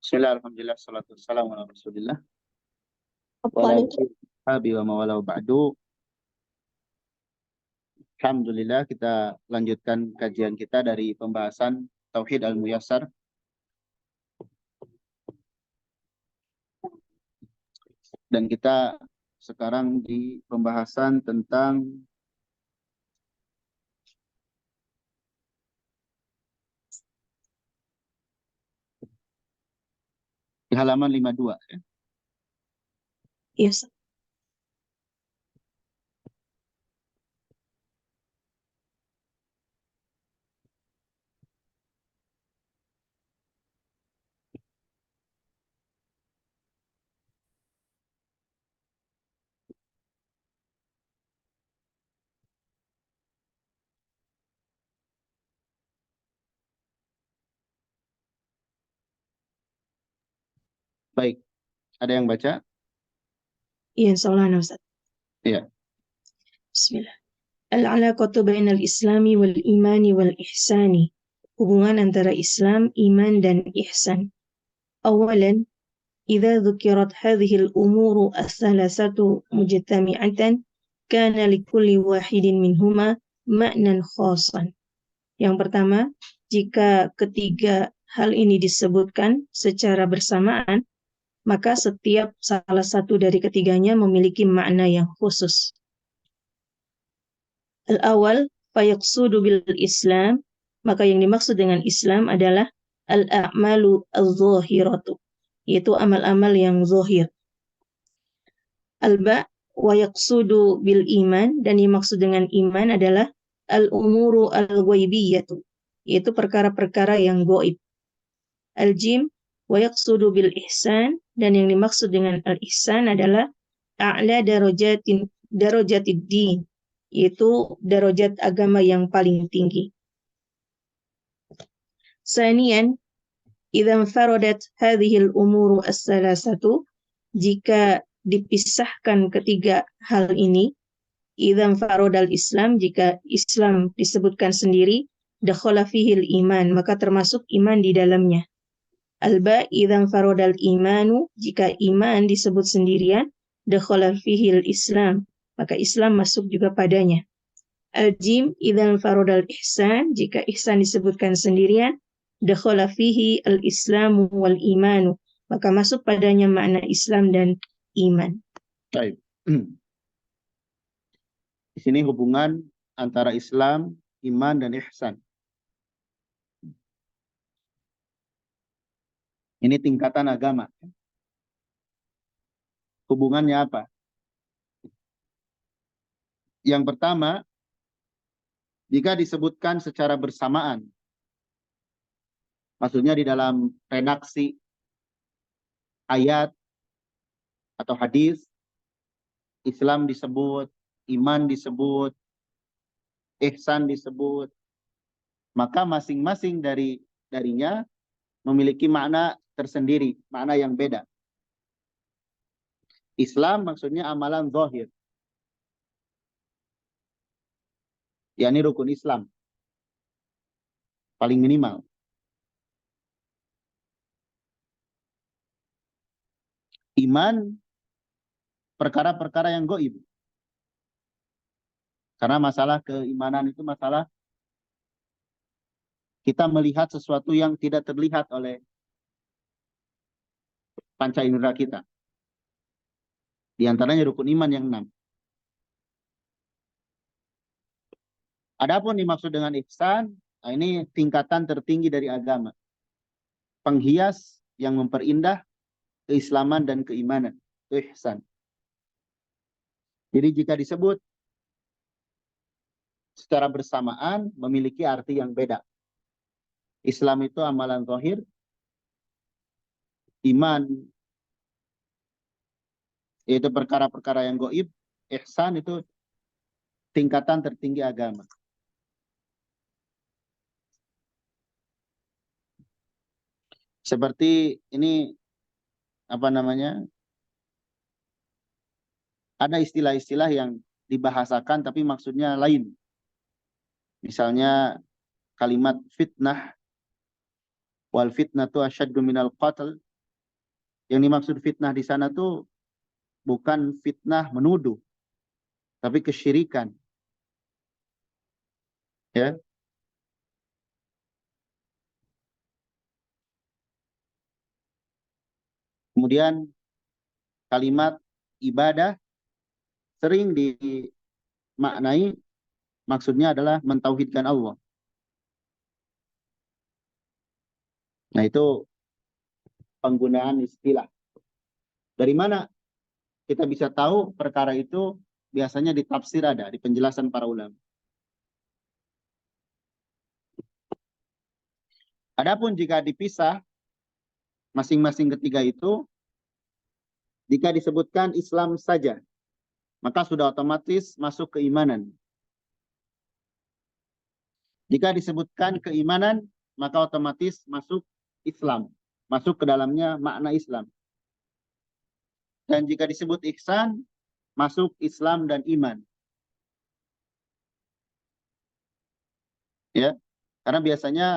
Bismillah, alhamdulillah, salatu wassalamu ala rasulillah wa ala Waalaikumsalam. alihi washabihi wa mawalahu ba'du. Alhamdulillah, kita lanjutkan kajian kita dari pembahasan Tauhid Al-Muyassar. Dan kita sekarang di pembahasan tentang di halaman 52 ya. Iya, Ustaz. Baik, ada yang baca? Iya, insyaallah ana, Ustaz. Iya. Bismillah. Al-alaqatu bainal islami wal imani wal ihsani. Hubungan antara Islam, iman, dan ihsan. Awalan, idza dzukirat hadhihi al-umuru ats-tsalatsatu mujtami'atan, kana likulli wahidin minhuma ma'nan khasan. Yang pertama, jika ketiga hal ini disebutkan secara bersamaan, maka setiap salah satu dari ketiganya memiliki makna yang khusus. Al-awwal, fayaqsudu bil Islam, maka yang dimaksud dengan Islam adalah al-a'malu al-zahiratu, yaitu amal-amal yang zahir. Al-ba, wa yaqsudu bil iman, dan yang dimaksud dengan iman adalah al-umuru al-ghaibiyatu, yaitu perkara-perkara yang gaib. Al-jim, wa yaqsudu bil ihsan, dan yang dimaksud dengan al-ihsan adalah a'la darajatid din, yaitu derajat agama yang paling tinggi. Sanian, idza faradat hadhihi al-umuru as-salasatu, jika dipisahkan ketiga hal ini, idza faradal Islam, jika Islam disebutkan sendiri, dakhala fihi al-iman, maka termasuk iman di dalamnya. Al-ba, idza faradal imanu, jika iman disebut sendirian, dakhala fihi al-Islam, maka Islam masuk juga padanya. Al-jim, idza faradal ihsan, jika ihsan disebutkan sendirian, dakhala fihi al-islamu wal imanu, maka masuk padanya makna Islam dan iman. Baik. Di sini hubungan antara Islam, iman, dan ihsan. Ini tingkatan agama. Hubungannya apa? Yang pertama, jika disebutkan secara bersamaan, maksudnya di dalam redaksi ayat atau hadis, Islam disebut, iman disebut, ihsan disebut, maka masing-masing darinya memiliki makna tersendiri, makna yang beda. Islam maksudnya amalan zahir, yakni rukun Islam, paling minimal. Iman, perkara-perkara yang gaib. Karena masalah keimanan itu masalah kita melihat sesuatu yang tidak terlihat oleh panca indera kita. Di antaranya rukun iman yang 6. Adapun dimaksud dengan ihsan, nah ini tingkatan tertinggi dari agama. Penghias yang memperindah keislaman dan keimanan. Itu ihsan. Jadi jika disebut secara bersamaan memiliki arti yang beda. Islam itu amalan zahir, iman yaitu perkara-perkara yang gaib, ihsan itu tingkatan tertinggi agama. Seperti ini apa namanya? Ada istilah-istilah yang dibahasakan tapi maksudnya lain. Misalnya kalimat fitnah, wal fitnatu asyaddu minal qatl, Yang dimaksud fitnah di sana tuh bukan fitnah menuduh, tapi kesyirikan. Ya. Kemudian kalimat ibadah sering dimaknai maksudnya adalah mentauhidkan Allah. Nah, itu penggunaan istilah. Dari mana kita bisa tahu perkara itu? Biasanya di tafsir ada, di penjelasan para ulama. Adapun jika dipisah masing-masing ketiga itu, jika disebutkan Islam saja, maka sudah otomatis masuk keimanan. Jika disebutkan keimanan, maka otomatis masuk Islam, masuk ke dalamnya makna Islam. Dan jika disebut ihsan, masuk Islam dan iman. Ya, karena biasanya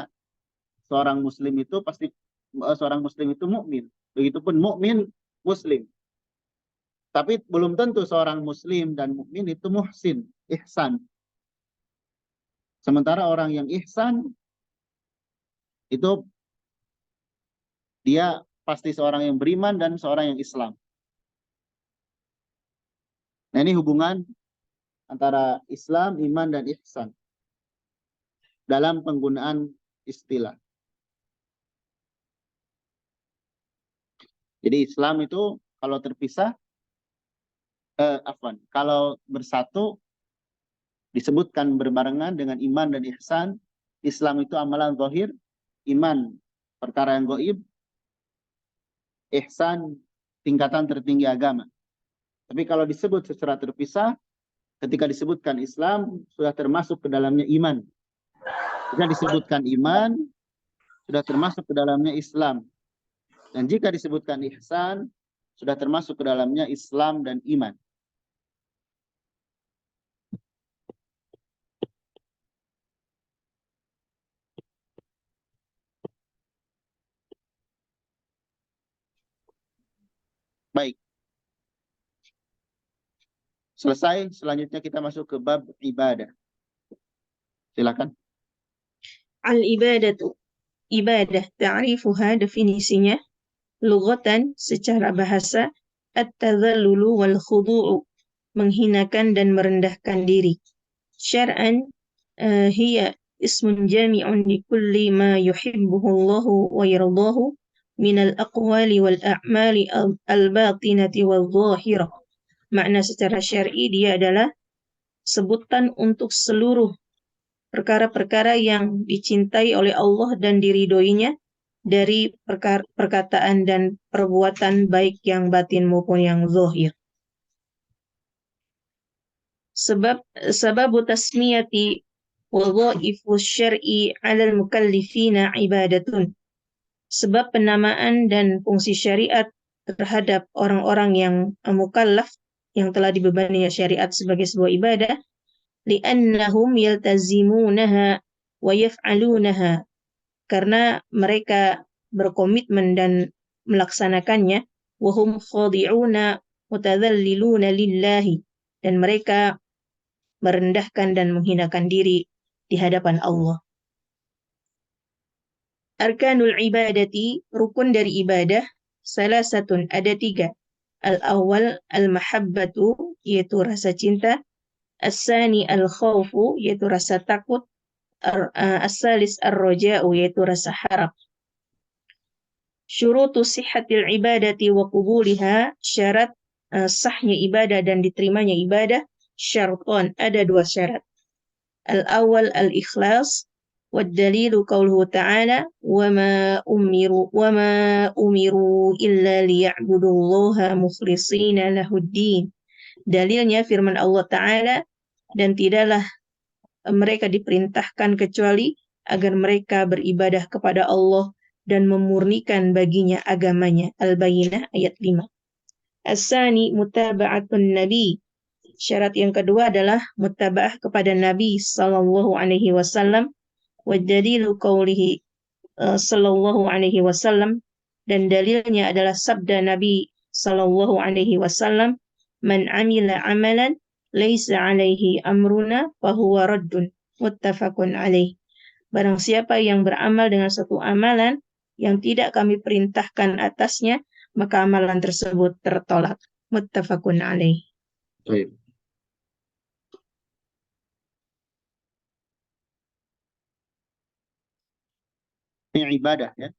seorang muslim itu pasti mukmin. Begitupun mukmin muslim. Tapi belum tentu seorang muslim dan mukmin itu muhsin, ihsan. Sementara orang yang ihsan itu dia pasti seorang yang beriman dan seorang yang Islam. Nah, ini hubungan antara Islam, iman, dan ihsan dalam penggunaan istilah. Jadi Islam itu kalau terpisah, kalau bersatu disebutkan berbarengan dengan iman dan ihsan. Islam itu amalan zahir, iman perkara yang gaib, ihsan tingkatan tertinggi agama. Tapi kalau disebut secara terpisah, ketika disebutkan Islam, sudah termasuk ke dalamnya iman. Jika disebutkan iman, sudah termasuk ke dalamnya Islam. Dan jika disebutkan ihsan, sudah termasuk ke dalamnya Islam dan iman. Baik. Selesai, selanjutnya kita masuk ke bab ibadah. Silakan. Al-ibadatu, ibadah, ta'rifuha, definisinya, lughatan, secara bahasa, at-tadhallulu wal khudu'u, menghinakan dan merendahkan diri. Syar'an, hiya ismun jami'un li kulli ma yuhibbuhu Allahu wa yardahu minal aqwali wal a'mali al-batinati wal zahirah. Makna secara syar'i dia adalah sebutan untuk seluruh perkara-perkara yang dicintai oleh Allah dan diridhoinya dari perkataan dan perbuatan baik yang batin maupun yang zahir. Sebab tasmiyati wadhaifu syar'i 'ala al-mukallifina ibadatun. Sebab penamaan dan fungsi syariat terhadap orang-orang yang mukallaf, yang telah dibebani syariat sebagai sebuah ibadah, li'annahum yaltazimunaha wa yaf'alunaha, karena mereka berkomitmen dan melaksanakannya, wa hum khadi'una mutadzalliluna lillahi, dan mereka merendahkan dan menghinakan diri di hadapan Allah. Arkanul ibadati, rukun dari ibadah, salasatun, ada 3. Al-awwal al-mahabbatu, yaitu rasa cinta. As-sani al-khawfu, yaitu rasa takut. As-salis ar-raja'u, yaitu rasa harap. Syurutu sihhatil ibadati wa qubuliha, syarat sahnya ibadah dan diterimanya ibadah, syarton, ada 2 syarat. Al-awwal al-ikhlas, والدليل قوله تعالى وما أمروا إلا ليعبدوا الله مخلصين له الدين. Dalilnya firman Allah Ta'ala, dan tidaklah mereka diperintahkan kecuali agar mereka beribadah kepada Allah dan memurnikan baginya agamanya. Al-Bayyinah ayat 5. As-sani mutaba'atun nabi. Syarat yang kedua adalah mutaba'ah kepada Nabi sallallahu alaihi wasallam. Wadalilu qawlihi sallallahu alaihi wasallam, Dan dalilnya adalah sabda Nabi Sallallahu Alaihi Wasallam, "Man amila amalan laisa alaihi amruna fahuwa raddun." Muttafaqun alaih. Barang siapa yang beramal dengan suatu amalan yang tidak kami perintahkan atasnya, maka amalan tersebut tertolak. Muttafaqun alaih. Baik. Ini ibadah ya.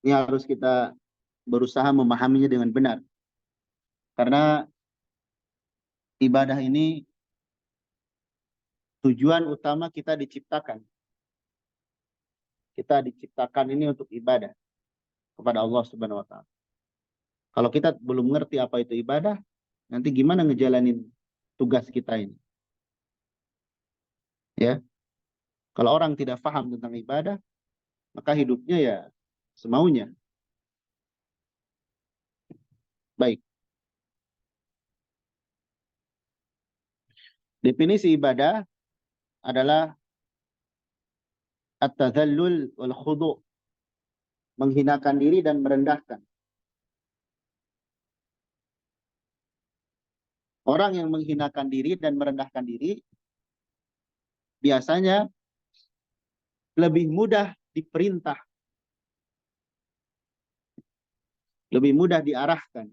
Ini harus kita berusaha memahaminya dengan benar. Karena ibadah ini tujuan utama kita diciptakan. Kita diciptakan ini untuk ibadah kepada Allah Subhanahu wa taala. Kalau kita belum ngerti apa itu ibadah, nanti gimana ngejalanin tugas kita ini? Ya. Kalau orang tidak paham tentang ibadah, maka hidupnya ya semaunya. Baik. Definisi ibadah adalah at-tadhallul wal khudu', menghinakan diri dan merendahkan. Orang yang menghinakan diri dan merendahkan diri biasanya lebih mudah diperintah, lebih mudah diarahkan.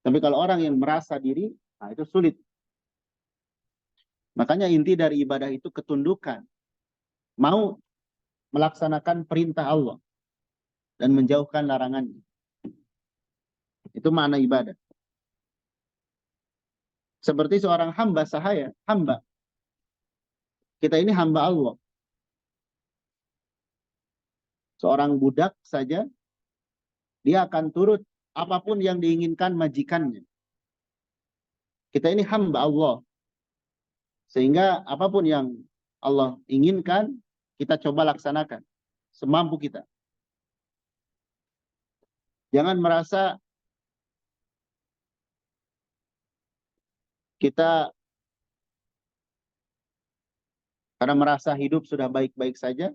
Tapi kalau orang yang merasa diri, nah itu sulit. Makanya inti dari ibadah itu ketundukan. Mau melaksanakan perintah Allah dan menjauhkan larangannya. Itu makna ibadah. Seperti seorang hamba sahaya, hamba. Kita ini hamba Allah. Seorang budak saja, dia akan turut apapun yang diinginkan majikannya. Kita ini hamba Allah. Sehingga apapun yang Allah inginkan, kita coba laksanakan. Semampu kita. Jangan merasa kita karena merasa hidup sudah baik-baik saja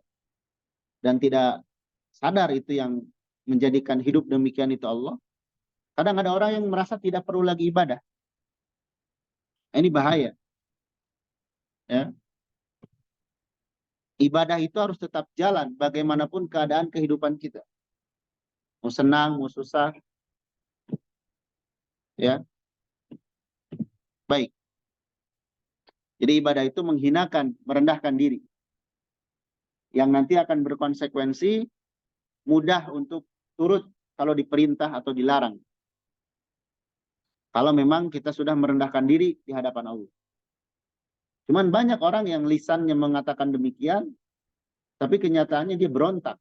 dan tidak sadar itu yang menjadikan hidup demikian itu Allah. Kadang ada orang yang merasa tidak perlu lagi ibadah. Ini bahaya. Ya. Ibadah itu harus tetap jalan bagaimanapun keadaan kehidupan kita. Mau senang, mau susah. Ya. Baik. Jadi ibadah itu menghinakan, merendahkan diri. Yang nanti akan berkonsekuensi mudah untuk turut kalau diperintah atau dilarang. Kalau memang kita sudah merendahkan diri di hadapan Allah. Cuman banyak orang yang lisannya mengatakan demikian, tapi kenyataannya dia berontak.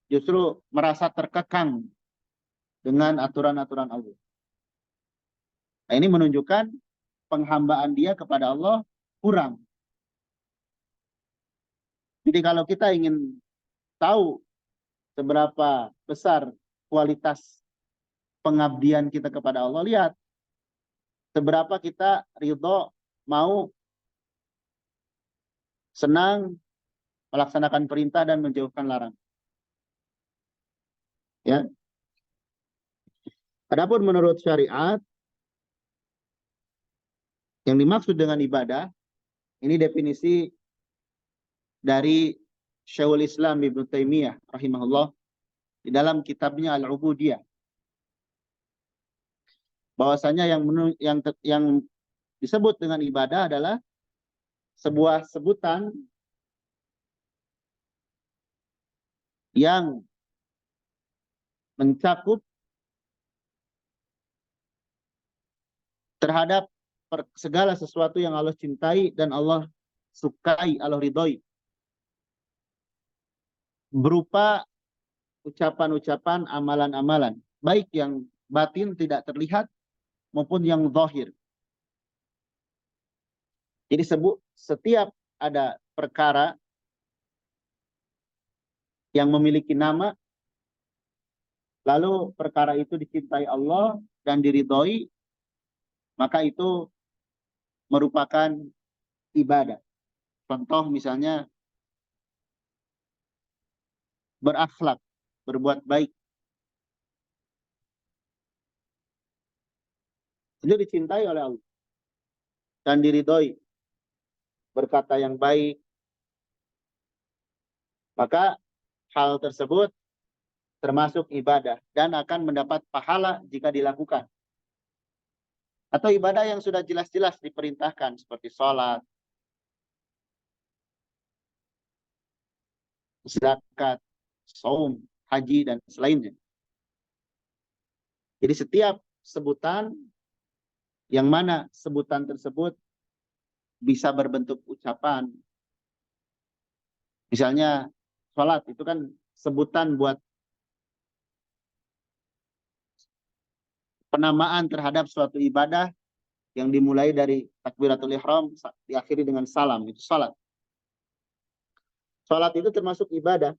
Justru merasa terkekang dengan aturan-aturan Allah. Nah, ini menunjukkan penghambaan dia kepada Allah kurang. Jadi kalau kita ingin tahu seberapa besar kualitas pengabdian kita kepada Allah, lihat seberapa kita ridho, mau, senang melaksanakan perintah dan menjauhkan larangan. Ya. Adapun menurut syariat, yang dimaksud dengan ibadah, ini definisi dari Syekhul Islam Ibnu Taimiyah rahimahullah di dalam kitabnya Al-Ubudiyah. Bahwasanya yang disebut dengan ibadah adalah sebuah sebutan yang mencakup terhadap segala sesuatu yang Allah cintai dan Allah sukai, Allah ridhoi. Berupa ucapan-ucapan, amalan-amalan. Baik yang batin tidak terlihat maupun yang zahir. Jadi setiap ada perkara yang memiliki nama, lalu perkara itu dicintai Allah dan diridhoi, maka itu merupakan ibadah. Contoh misalnya berakhlak, berbuat baik. Itu dicintai oleh Allah dan diridhoi, berkata yang baik, maka hal tersebut termasuk ibadah dan akan mendapat pahala jika dilakukan. Atau ibadah yang sudah jelas-jelas diperintahkan seperti sholat, zakat, saum, haji, dan selainnya. Jadi setiap sebutan yang mana sebutan tersebut bisa berbentuk ucapan. Misalnya sholat itu kan sebutan buat penamaan terhadap suatu ibadah yang dimulai dari takbiratul ihram diakhiri dengan salam, itu sholat. Sholat itu termasuk ibadah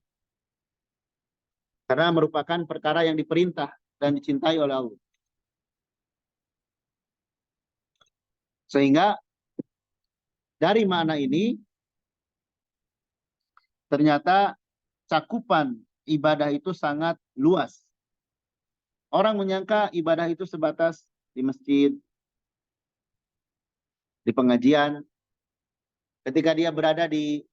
karena merupakan perkara yang diperintah dan dicintai oleh Allah. Sehingga dari makna ini ternyata cakupan ibadah itu sangat luas. Orang menyangka ibadah itu sebatas di masjid, di pengajian, ketika dia berada di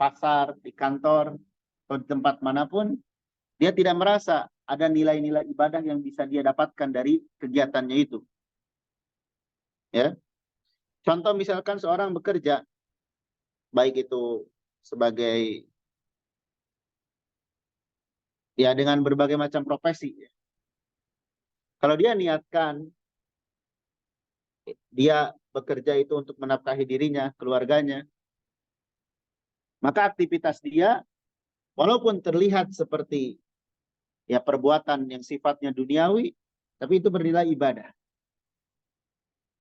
pasar, di kantor, atau di tempat manapun, dia tidak merasa ada nilai-nilai ibadah yang bisa dia dapatkan dari kegiatannya itu. Ya, contoh misalkan seorang bekerja, baik itu sebagai ya dengan berbagai macam profesi. Kalau dia niatkan dia bekerja itu untuk menafkahi dirinya, keluarganya, maka aktivitas dia walaupun terlihat seperti ya perbuatan yang sifatnya duniawi, tapi itu bernilai ibadah.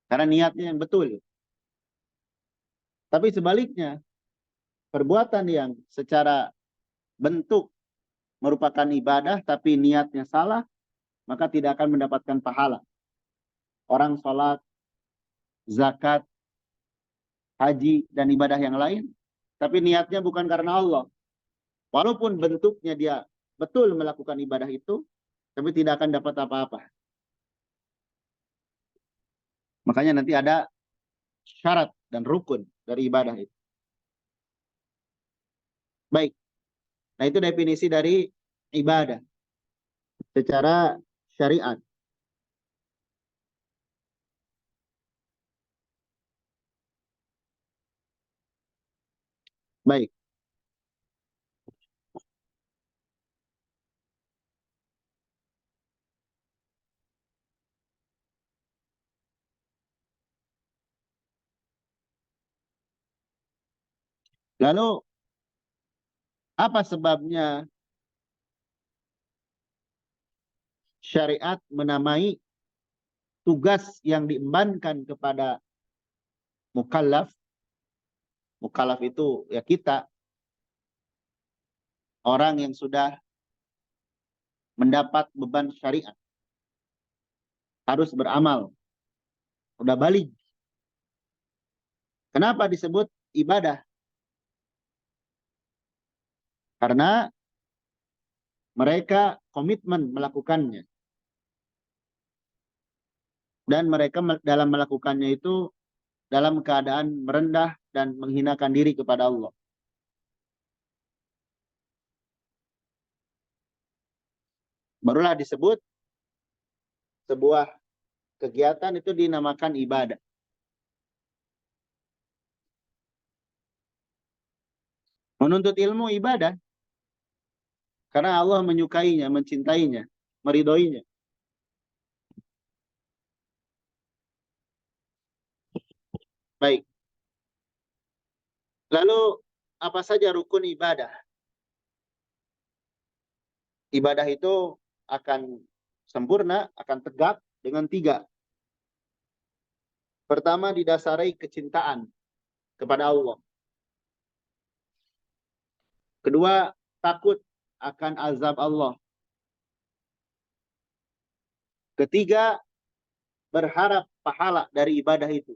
Karena niatnya yang betul. Tapi sebaliknya, perbuatan yang secara bentuk merupakan ibadah, tapi niatnya salah, maka tidak akan mendapatkan pahala. Orang sholat, zakat, haji, dan ibadah yang lain, tapi niatnya bukan karena Allah. Walaupun bentuknya dia betul melakukan ibadah itu, tapi tidak akan dapat apa-apa. Makanya nanti ada syarat dan rukun dari ibadah itu. Baik. Nah, itu definisi dari ibadah secara syariat. Baik. Lalu apa sebabnya syariat menamai tugas yang diembankan kepada mukallaf? Mukallaf itu ya kita, orang yang sudah mendapat beban syariat, harus beramal, udah balik. Kenapa disebut ibadah? Karena mereka komitmen melakukannya. Dan mereka dalam melakukannya itu dalam keadaan merendah dan menghinakan diri kepada Allah. Barulah disebut sebuah kegiatan itu dinamakan ibadah. Menuntut ilmu ibadah. Karena Allah menyukainya, mencintainya, meridhoinya. Baik. Lalu apa saja rukun ibadah? Ibadah itu akan sempurna, akan tegak dengan 3. Pertama, didasari kecintaan kepada Allah. Kedua, takut akan azab Allah. Ketiga, berharap pahala dari ibadah itu.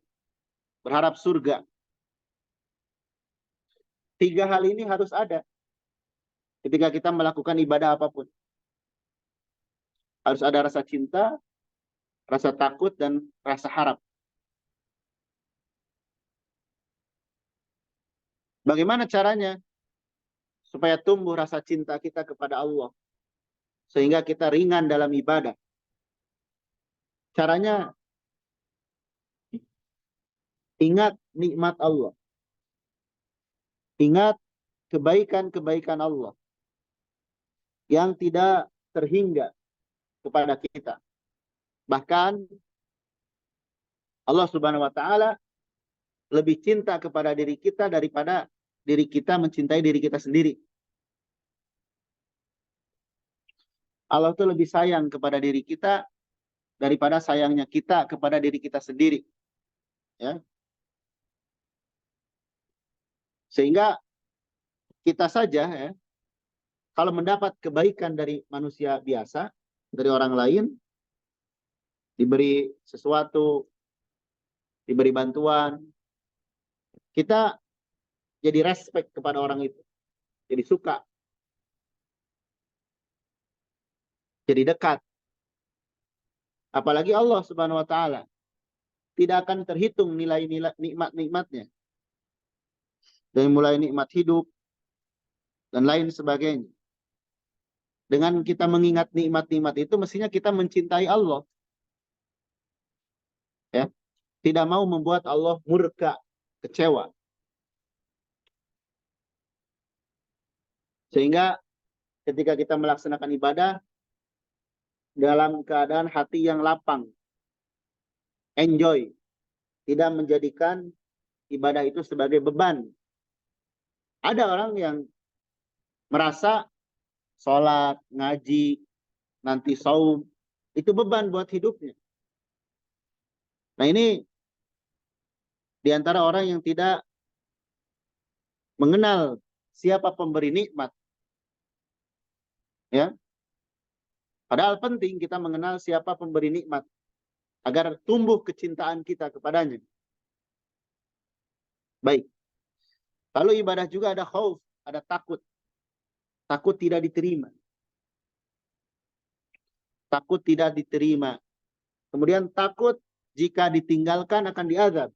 Berharap surga. 3 hal ini harus ada. ketika kita melakukan ibadah apapun. Harus ada rasa cinta, rasa takut, dan rasa harap. Bagaimana caranya supaya tumbuh rasa cinta kita kepada Allah, sehingga kita ringan dalam ibadah? Caranya, ingat nikmat Allah. Ingat kebaikan-kebaikan Allah yang tidak terhingga kepada kita. Bahkan Allah Subhanahu wa taala lebih cinta kepada diri kita daripada diri kita mencintai diri kita sendiri. Allah itu lebih sayang kepada diri kita daripada sayangnya kita kepada diri kita sendiri. Ya. Sehingga kita saja, ya, kalau mendapat kebaikan dari manusia biasa, dari orang lain, diberi sesuatu, diberi bantuan, kita jadi respect kepada orang itu, jadi suka, jadi dekat. Apalagi Allah Subhanahu wa taala, tidak akan terhitung nilai-nilai nikmat-nikmatnya. Dari mulai nikmat hidup dan lain sebagainya. Dengan kita mengingat nikmat-nikmat itu, mestinya kita mencintai Allah. Ya, tidak mau membuat Allah murka, kecewa. Sehingga ketika kita melaksanakan ibadah dalam keadaan hati yang lapang, enjoy, tidak menjadikan ibadah itu sebagai beban. Ada orang yang merasa sholat, ngaji, nanti saum, itu beban buat hidupnya. Nah, ini diantara orang yang tidak mengenal siapa pemberi nikmat. Ya, padahal penting kita mengenal siapa pemberi nikmat agar tumbuh kecintaan kita kepadanya. Baik. Lalu ibadah juga ada khauf, ada takut. Takut tidak diterima. Takut tidak diterima. Kemudian takut jika ditinggalkan akan diazab.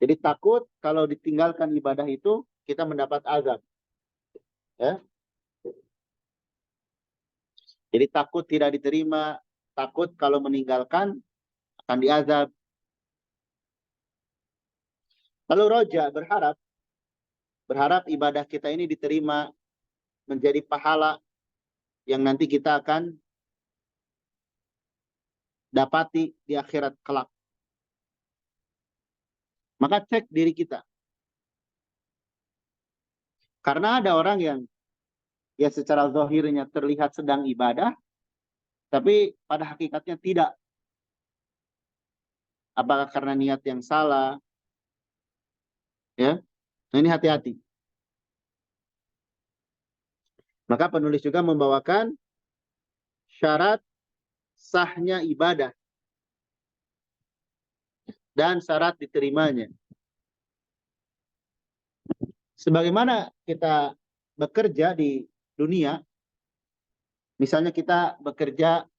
Jadi takut kalau ditinggalkan ibadah itu kita mendapat azab. Ya. Jadi takut tidak diterima, takut kalau meninggalkan akan diazab. Lalu roja, berharap ibadah kita ini diterima, menjadi pahala yang nanti kita akan dapati di akhirat kelak. Maka cek diri kita. Karena ada orang yang ya secara zahirnya terlihat sedang ibadah, tapi pada hakikatnya tidak. Apakah karena niat yang salah? Ya, nah ini hati-hati. Maka penulis juga membawakan syarat sahnya ibadah dan syarat diterimanya. Sebagaimana kita bekerja di dunia, misalnya kita bekerja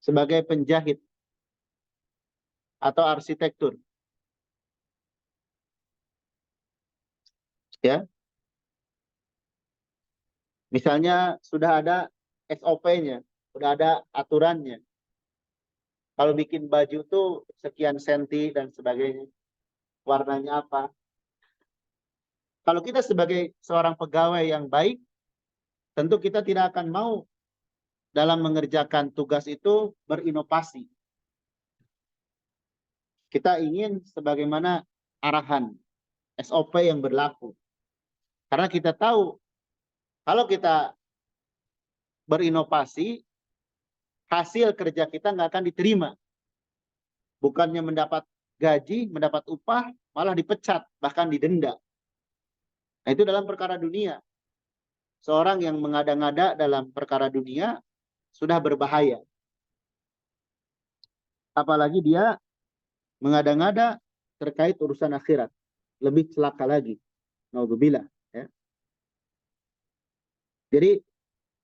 sebagai penjahit atau arsitektur. Ya. Misalnya sudah ada SOP-nya, sudah ada aturannya. Kalau bikin baju tuh sekian senti dan sebagainya. Warnanya apa. Kalau kita sebagai seorang pegawai yang baik, tentu kita tidak akan mau dalam mengerjakan tugas itu berinovasi. Kita ingin sebagaimana arahan SOP yang berlaku. Karena kita tahu kalau kita berinovasi, hasil kerja kita nggak akan diterima. Bukannya mendapat gaji, mendapat upah, malah dipecat, bahkan didenda. Nah, itu dalam perkara dunia. Seorang yang mengada-ngada dalam perkara dunia sudah berbahaya. Apalagi dia mengada-ngada terkait urusan akhirat. lebih celaka lagi. Naudzubillah. Ya. Jadi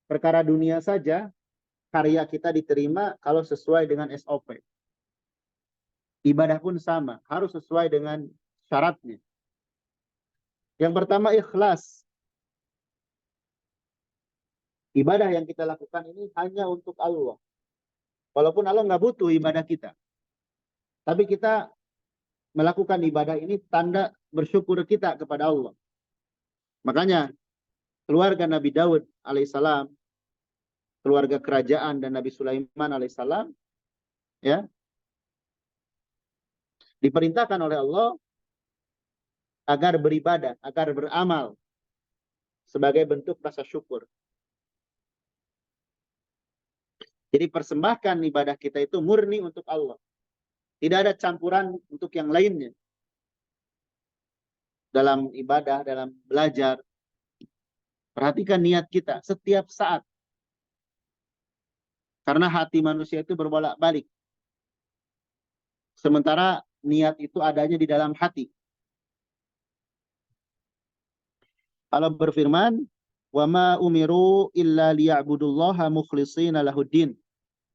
perkara dunia saja karya kita diterima kalau sesuai dengan SOP. Ibadah pun sama, harus sesuai dengan syaratnya. Yang pertama ikhlas. Ibadah yang kita lakukan ini hanya untuk Allah. Walaupun Allah nggak butuh ibadah kita. Tapi kita melakukan ibadah ini tanda bersyukur kita kepada Allah. Makanya keluarga Nabi Daud alaihissalam, keluarga kerajaan dan Nabi Sulaiman alaihissalam, ya, diperintahkan oleh Allah agar beribadah, agar beramal sebagai bentuk rasa syukur. Jadi persembahkan ibadah kita itu murni untuk Allah. Tidak ada campuran untuk yang lainnya. Dalam ibadah, dalam belajar. Perhatikan niat kita setiap saat. Karena hati manusia itu berbolak-balik. Sementara niat itu adanya di dalam hati. Allah berfirman, "Wama umiru illa liya'budullaha mukhlishina lahuddin."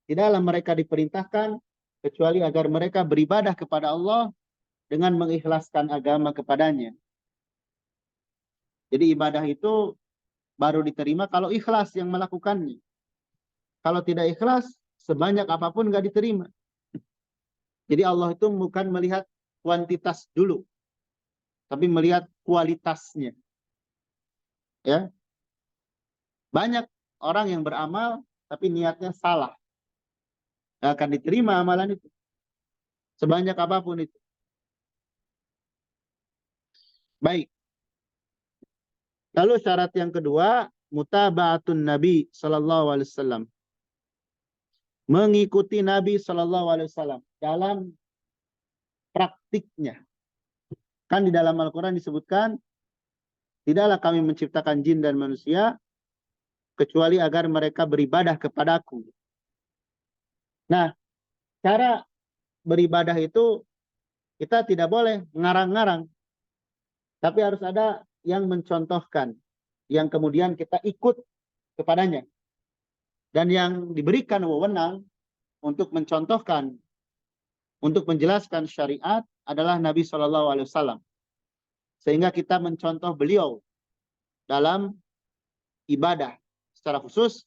Tidaklah mereka diperintahkan kecuali agar mereka beribadah kepada Allah dengan mengikhlaskan agama kepadanya. Jadi ibadah itu baru diterima kalau ikhlas yang melakukannya. Kalau tidak ikhlas, sebanyak apapun nggak diterima. Jadi Allah itu bukan melihat kuantitas dulu, tapi melihat kualitasnya. Ya, banyak orang yang beramal tapi niatnya salah. Nggak akan diterima amalan itu. Sebanyak apapun itu. Baik. Lalu syarat yang kedua, mutaba'atun Nabi sallallahu alaihi wasallam. Mengikuti Nabi sallallahu alaihi wasallam dalam praktiknya. Kan di dalam Al-Qur'an disebutkan, tidaklah kami menciptakan jin dan manusia kecuali agar mereka beribadah kepadaku. Nah, cara beribadah itu kita tidak boleh ngarang-ngarang. Tapi harus ada yang mencontohkan, yang kemudian kita ikut kepadanya. Dan yang diberikan wewenang untuk mencontohkan, untuk menjelaskan syariat adalah Nabi SAW. Sehingga kita mencontoh beliau dalam ibadah secara khusus,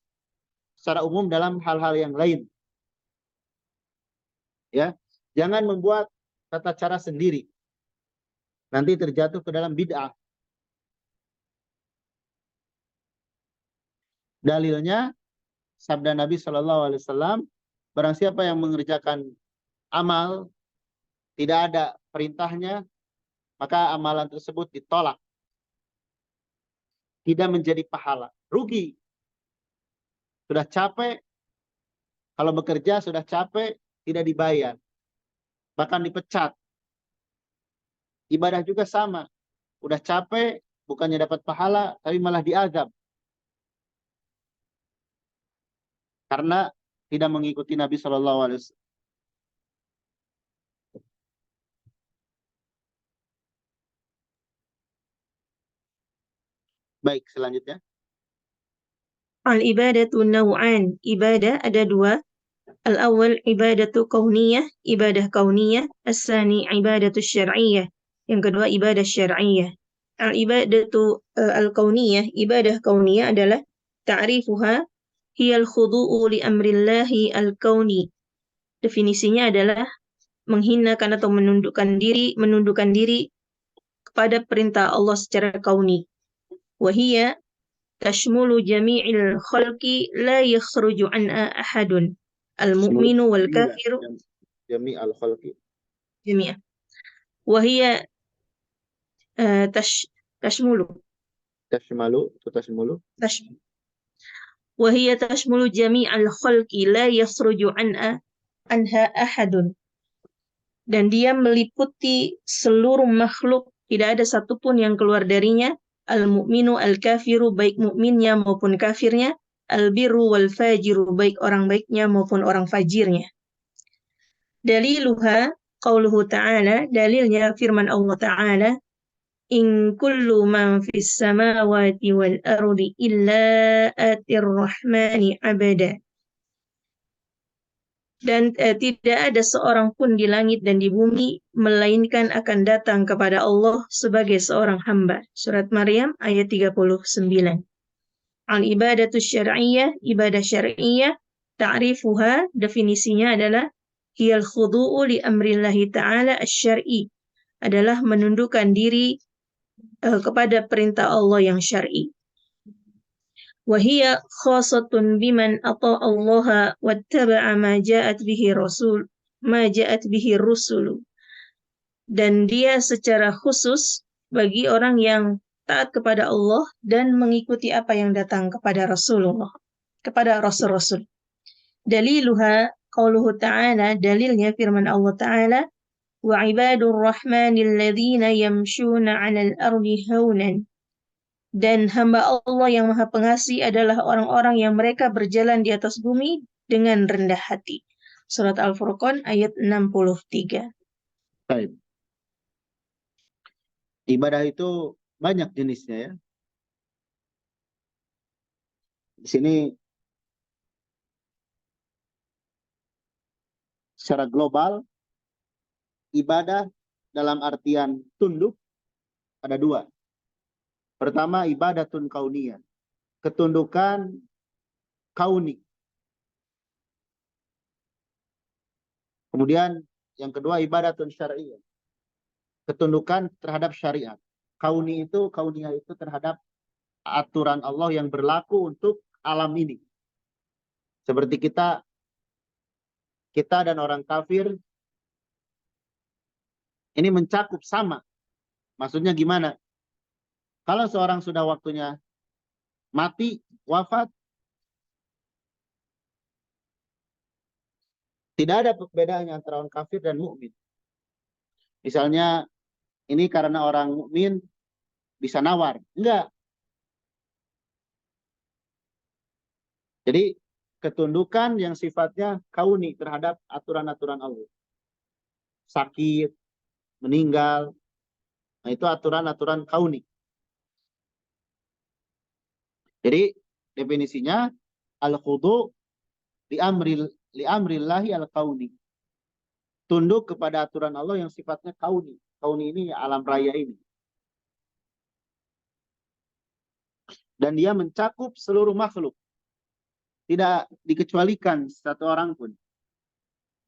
secara umum dalam hal-hal yang lain. Ya, jangan membuat tata cara sendiri. Nanti terjatuh ke dalam bid'ah. Dalilnya sabda Nabi SAW, barang siapa yang mengerjakan amal tidak ada perintahnya, maka amalan tersebut ditolak. Tidak menjadi pahala. Rugi. Sudah capek, kalau bekerja sudah capek, tidak dibayar. Bahkan dipecat. Ibadah juga sama. Udah capek, bukannya dapat pahala, tapi malah diazab. Karena tidak mengikuti Nabi SAW. Baik, selanjutnya. Al-ibadatu naw'an. Ibadah ada dua. Al-awwal ibadatu kauniyah, ibadah kauniyah. As-sani ibadatu syar'iyyah. Yang kedua ibadah syar'iyyah. Al-ibadatu al-kauniyah, ibadah kauniyah adalah ta'rifuha hiyal khudu'u li amrillahi al-kauni. Definisinya adalah menghinakan atau menundukkan diri kepada perintah Allah secara kauni. Wahiyya tashmulu jami'il khalqi la yakhruju anha ahadun. Al-mu'minu wal kafiru Jami'al khalqi. jami'ah. Wahiyya tashmulu وهي تشمل جميع الخلق لا يخرج عنها أحد. Dan dia meliputi seluruh makhluk, tidak ada satupun yang keluar darinya. Al-mu'minu al-kafiru, baik mukminnya maupun kafirnya. Al-birru wal-fajiru, baik orang baiknya maupun orang fajirnya. Daliluha qauluhu ta'ala, dalilnya firman Allah Ta'ala, In kullu man fis samawati wal ardi illa atir rahmani abada. Dan tidak ada seorang pun di langit dan di bumi melainkan akan datang kepada Allah sebagai seorang hamba. Surat Maryam ayat 39. Al-ibadatu syar'iyyah, ibadah syar'iyyah, ta'rifuha, definisinya adalah hiyal khudu'u li amrillahi ta'ala asy-syar'i, adalah menundukkan diri kepada perintah Allah yang syar'i. Wahia khasatun biman ata'allaha wattaba'a ma ja'at bihi rusulu. Dan dia secara khusus bagi orang yang taat kepada Allah dan mengikuti apa yang datang kepada Rasulullah, kepada Rasul-Rasul. Daliluha qauluhu ta'ala, dalilnya firman Allah Ta'ala, wa ibadur rahmanil ladzina yamshuna 'alal ardi haunan. Dan hamba Allah yang Maha Pengasih adalah orang-orang yang mereka berjalan di atas bumi dengan rendah hati. Surat Al-Furqan ayat 63. Baik. Ibadah itu banyak jenisnya ya. Di sini secara global ibadah dalam artian tunduk ada dua. Pertama, ibadatun kauniyah, ketundukan kauni. Kemudian yang kedua, ibadatun syar'iyyah, ketundukan terhadap syariat. Kauniyah itu terhadap aturan Allah yang berlaku untuk alam ini. Seperti kita dan orang kafir ini mencakup sama. Maksudnya gimana? Kalau seorang sudah waktunya mati, wafat, tidak ada perbedaannya antara orang kafir dan mukmin. Misalnya, ini karena orang mukmin bisa nawar. Enggak. Jadi, ketundukan yang sifatnya kauni terhadap aturan-aturan Allah. Sakit, meninggal, nah itu aturan-aturan kauni. Jadi definisinya al-khudu' li amrillahi al-kauni. Tunduk kepada aturan Allah yang sifatnya kauni. Kauni ini alam raya ini. Dan dia mencakup seluruh makhluk. Tidak dikecualikan satu orang pun.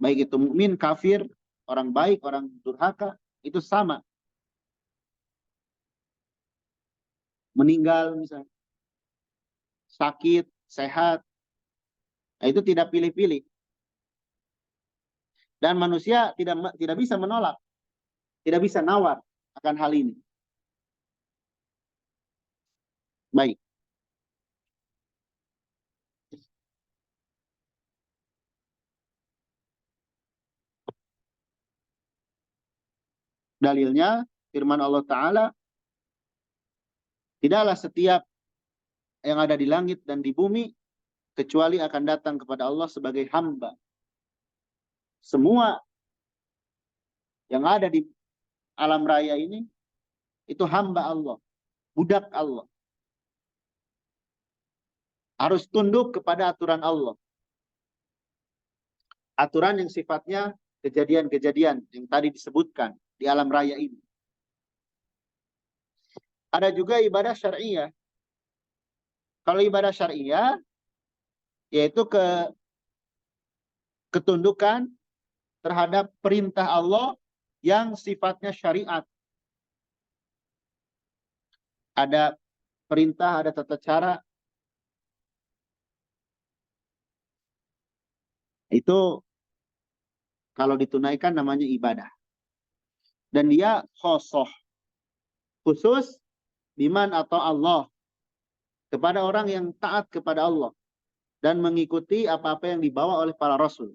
Baik itu mukmin, kafir, orang baik, orang durhaka, itu sama. Meninggal misalnya. Sakit, sehat. Nah, itu tidak pilih-pilih. Dan manusia tidak bisa menolak. Tidak bisa nawar akan hal ini. Baik. Dalilnya, firman Allah Ta'ala, tidaklah setiap yang ada di langit dan di bumi kecuali akan datang kepada Allah sebagai hamba. Semua yang ada di alam raya ini itu hamba Allah, budak Allah. Harus tunduk kepada aturan Allah. Aturan yang sifatnya kejadian-kejadian yang tadi disebutkan di alam raya ini. Ada juga ibadah syariah. Kalau ibadah syariah, yaitu ketundukan terhadap perintah Allah yang sifatnya syariat. Ada perintah, ada tata cara. Itu kalau ditunaikan namanya ibadah. Dan dia khosoh. Khusus biman atau Allah. Kepada orang yang taat kepada Allah. Dan mengikuti apa-apa yang dibawa oleh para rasul.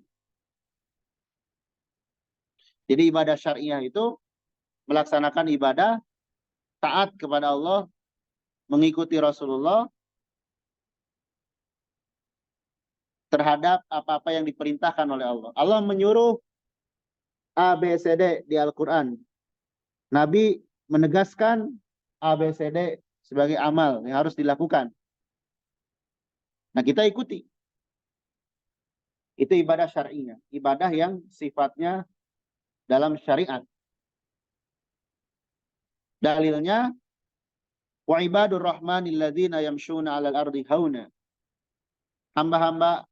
Jadi ibadah syariah itu melaksanakan ibadah taat kepada Allah, mengikuti Rasulullah terhadap apa-apa yang diperintahkan oleh Allah. Allah menyuruh A, B, C, D di Al-Quran. Nabi menegaskan A, B, C, D sebagai amal yang harus dilakukan. Nah, kita ikuti. Itu ibadah syar'inya. Ibadah yang sifatnya dalam syariat. Dalilnya, wa ibadur rahmanil ladzina yamshuna 'alal ardi hauna. Hamba-hamba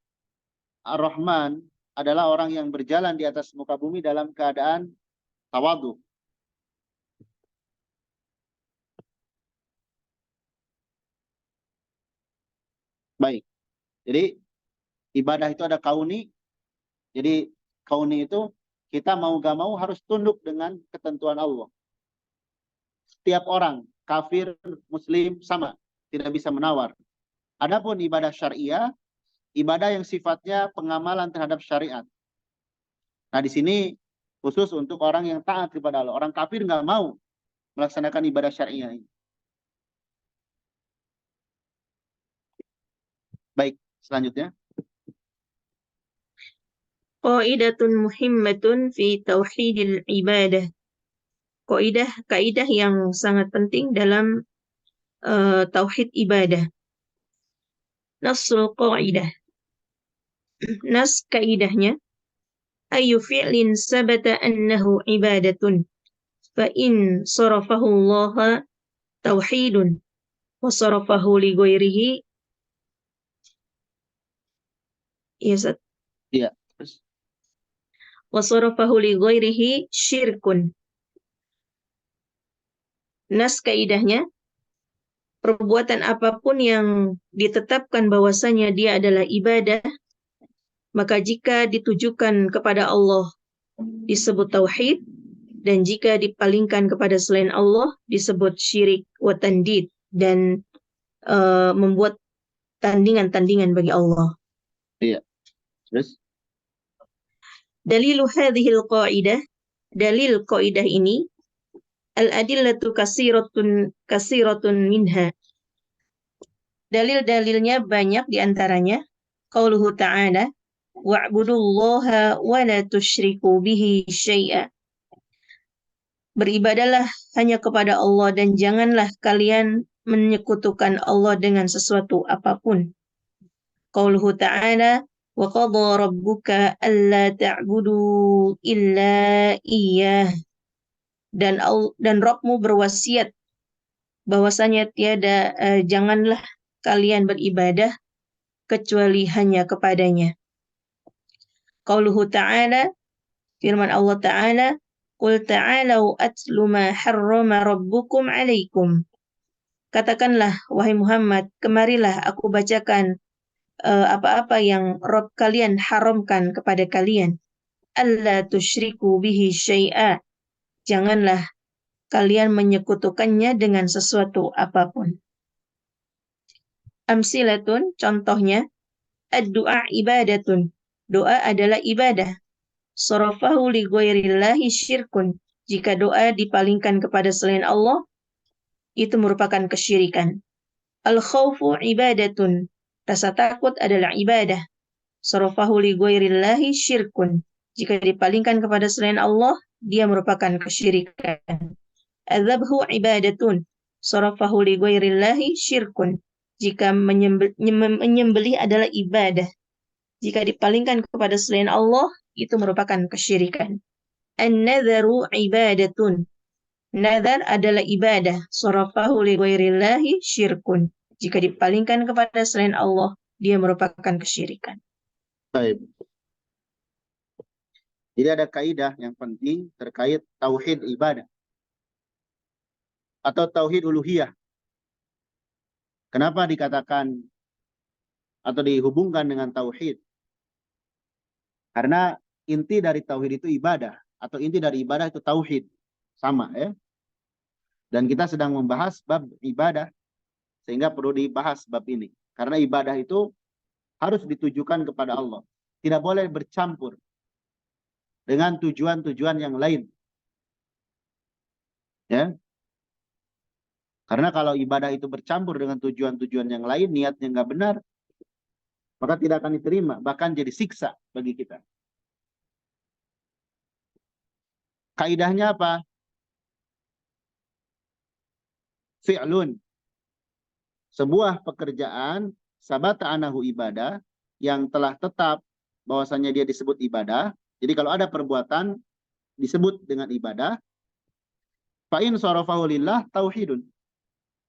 Ar-Rahman adalah orang yang berjalan di atas muka bumi dalam keadaan tawadhu. Baik. Jadi ibadah itu ada kauni. Jadi kauni itu kita mau gak mau harus tunduk dengan ketentuan Allah. Setiap orang, kafir, muslim, sama. Tidak bisa menawar. Adapun ibadah syariah, ibadah yang sifatnya pengamalan terhadap syariat. Nah, di sini khusus untuk orang yang taat kepada Allah. Orang kafir nggak mau melaksanakan ibadah syariah ini. Baik, selanjutnya. Qaidatun muhimmatun fi tauhidil ibadah. Kaidah yang sangat penting dalam tauhid ibadah. Nasul qaidah. Nas kaidahnya ayu fi'lin sabata annahu ibadatun fa in sarafahu Allah tauhidun wa sarafahu li ghairihi Iya. wa sarafahu li ghairihi syirkun. Nas kaidahnya, perbuatan apapun yang ditetapkan bahwasanya dia adalah ibadah, maka jika ditujukan kepada Allah disebut tauhid, dan jika dipalingkan kepada selain Allah disebut syirik wa tandid, dan membuat tandingan-tandingan bagi Allah. Iya. Terus? Dalilu hadhil qaidah, dalil qaidah ini, al-adillatu kasiratun minha. Dalil-dalilnya banyak diantaranya. Qauluhu ta'ala, wa'budullaha wa la tusyriku bihi syai'a. Beribadalah hanya kepada Allah dan janganlah kalian menyekutukan Allah dengan sesuatu apapun. Qauluhu ta'ala, wa qadha rabbuka alla ta'budu illa iyyah. Dan Rabbmu berwasiat bahwasanya janganlah kalian beribadah kecuali hanya kepadanya. Qauluhu ta'ala, firman Allah Ta'ala, qul ta'alau atlu ma harrama rabbukum alaikum. Katakanlah, wahai Muhammad, kemarilah aku bacakan apa-apa yang Rabb kalian haramkan kepada kalian. Alla tusyriku bihi syai'a. Janganlah kalian menyekutukannya dengan sesuatu apapun. Amsilatun, contohnya, ad-du'a ibadatun. Doa adalah ibadah. Sarafahu li ghairillahi syirkun. Jika doa dipalingkan kepada selain Allah, itu merupakan kesyirikan. Al-khawfu ibadatun. Rasa takut adalah ibadah. Sarafahu li ghairillahi syirkun. Jika dipalingkan kepada selain Allah, dia merupakan kesyirikan. Adzabhu ibadatun. Sarafahu li ghairillahi syirkun. Jika menyembelih adalah ibadah. Jika dipalingkan kepada selain Allah, itu merupakan kesyirikan. An-nadharu ibadatun. Nadhar adalah ibadah. Sarafahu li ghairillahi syirkun. Jika dipalingkan kepada selain Allah, dia merupakan kesyirikan. Baik. Jadi ada kaidah yang penting terkait tauhid ibadah atau tauhid uluhiyah. Kenapa dikatakan atau dihubungkan dengan tauhid? Karena inti dari tauhid itu ibadah, atau inti dari ibadah itu tauhid. Sama ya. Dan kita sedang membahas bab ibadah, sehingga perlu dibahas bab ini. Karena ibadah itu harus ditujukan kepada Allah. Tidak boleh bercampur dengan tujuan-tujuan yang lain. Ya. Karena kalau ibadah itu bercampur dengan tujuan-tujuan yang lain, niatnya nggak benar, maka tidak akan diterima, bahkan jadi siksa bagi kita. Kaidahnya apa? fi'lun. Sebuah pekerjaan sabata anahu ibadah yang telah tetap bahwasanya dia disebut ibadah. Jadi kalau ada perbuatan disebut dengan ibadah, fa'in sarafahu lillah tauhidun.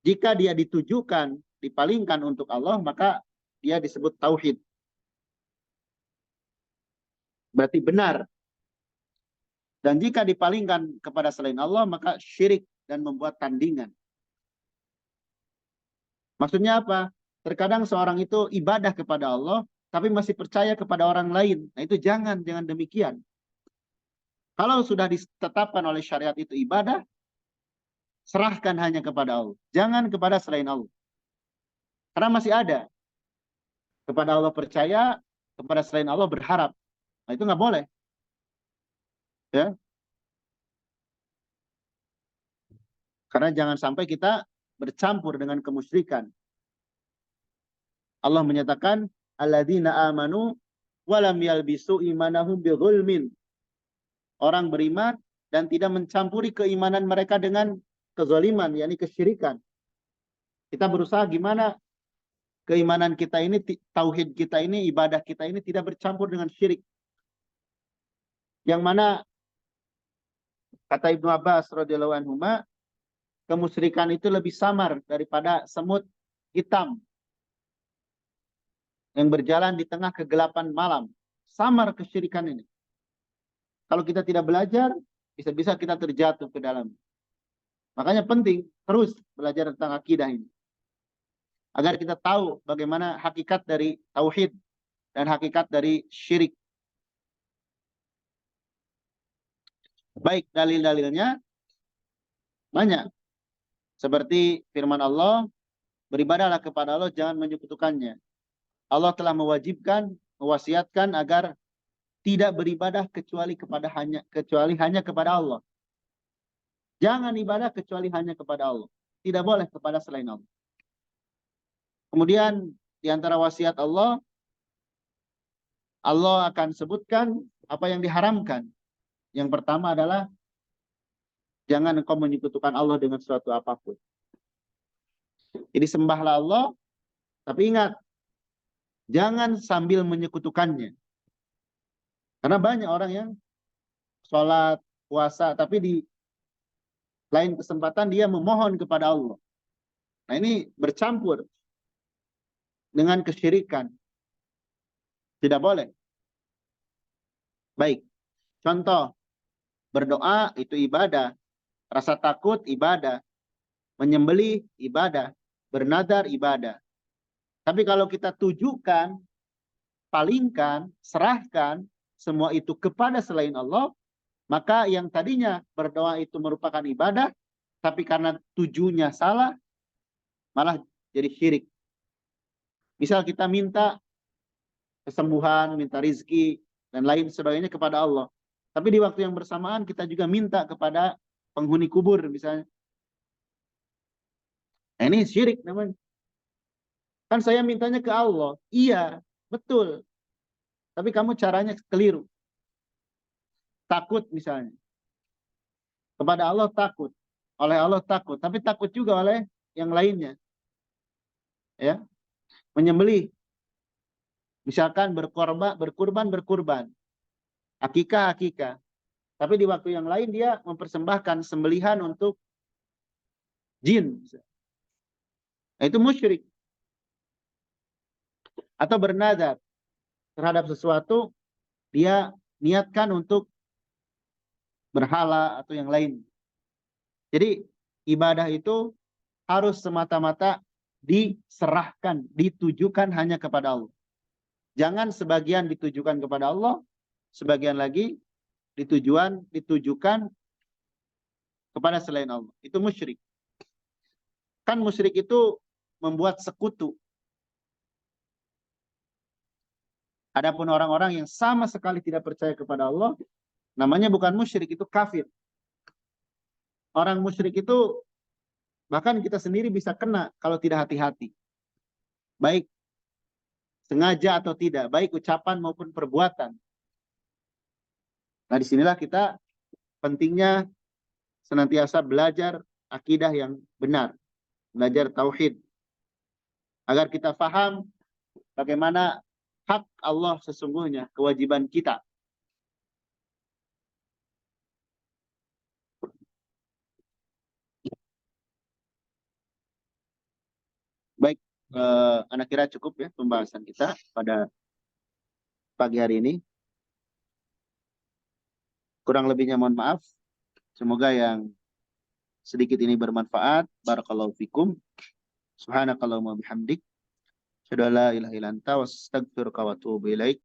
Jika dia ditujukan, dipalingkan untuk Allah, maka dia disebut tauhid. Berarti benar. Dan jika dipalingkan kepada selain Allah, maka syirik dan membuat tandingan. Maksudnya apa? Terkadang seorang itu ibadah kepada Allah, tapi masih percaya kepada orang lain. Nah itu jangan demikian. Kalau sudah ditetapkan oleh syariat itu ibadah, serahkan hanya kepada Allah. Jangan kepada selain Allah. Karena masih ada. Kepada Allah percaya, kepada selain Allah berharap. Nah itu nggak boleh. Ya. Karena jangan sampai kita bercampur dengan kemusyrikan. Allah menyatakan, alladzina amanu walam yalbisu imanahum bidzulmin. Orang beriman dan tidak mencampuri keimanan mereka dengan kezaliman, yakni kesyirikan. Kita berusaha gimana keimanan kita ini, tauhid kita ini, ibadah kita ini tidak bercampur dengan syirik. Yang mana kata Ibnu Abbas radhiyallahu anhu, kemusyrikan itu lebih samar daripada semut hitam yang berjalan di tengah kegelapan malam. Samar kesyirikan ini. Kalau kita tidak belajar, bisa-bisa kita terjatuh ke dalam. Makanya penting terus belajar tentang akidah ini. Agar kita tahu bagaimana hakikat dari tauhid dan hakikat dari syirik. Baik, dalil-dalilnya banyak. Seperti firman Allah, beribadahlah kepada Allah, jangan menyekutukannya. Allah telah mewajibkan, mewasiatkan agar tidak beribadah kecuali hanya kepada Allah. Jangan ibadah kecuali hanya kepada Allah. Tidak boleh kepada selain Allah. Kemudian di antara wasiat Allah, Allah akan sebutkan apa yang diharamkan. Yang pertama adalah jangan engkau menyekutukan Allah dengan suatu apapun. Jadi sembahlah Allah, tapi ingat, jangan sambil menyekutukannya. Karena banyak orang yang sholat, puasa, tapi di lain kesempatan dia memohon kepada Allah. Nah ini bercampur dengan kesyirikan. Tidak boleh. Baik, contoh, berdoa itu ibadah, rasa takut ibadah, menyembelih ibadah, bernadar ibadah. Tapi kalau kita tujukan, palingkan, serahkan, semua itu kepada selain Allah, maka yang tadinya berdoa itu merupakan ibadah, tapi karena tujuannya salah, malah jadi syirik. Misal kita minta kesembuhan, minta rizki, dan lain sebagainya kepada Allah. Tapi di waktu yang bersamaan kita juga minta kepada penghuni kubur misalnya. Nah, ini syirik namanya. Kan saya mintanya ke Allah. Iya, betul. Tapi kamu caranya keliru. Takut misalnya. Kepada Allah takut. Oleh Allah takut. Tapi takut juga oleh yang lainnya. Ya. Menyembelih. Misalkan berkurban. Akikah. Tapi di waktu yang lain dia mempersembahkan sembelihan untuk jin. Nah, itu musyrik. Atau bernadar terhadap sesuatu, dia niatkan untuk berhala atau yang lain. Jadi ibadah itu harus semata-mata diserahkan, ditujukan hanya kepada Allah. Jangan sebagian ditujukan kepada Allah, sebagian lagi ditujukan kepada selain Allah. Itu musyrik. Kan musyrik itu membuat sekutu. Adapun orang-orang yang sama sekali tidak percaya kepada Allah, namanya bukan musyrik, itu kafir. Orang musyrik itu bahkan kita sendiri bisa kena kalau tidak hati-hati. Baik sengaja atau tidak, baik ucapan maupun perbuatan. Nah, disinilah kita pentingnya senantiasa belajar akidah yang benar. belajar tauhid. Agar kita paham bagaimana hak Allah sesungguhnya, kewajiban kita. Baik, anak kira cukup ya pembahasan kita pada pagi hari ini. Kurang lebihnya mohon maaf. Semoga yang sedikit ini bermanfaat. Barakallahu fikum. Subhanakallahumma bihamdik. Asyhadu an la ilaha illa anta wa astaghfiruka wa atubu ilaik.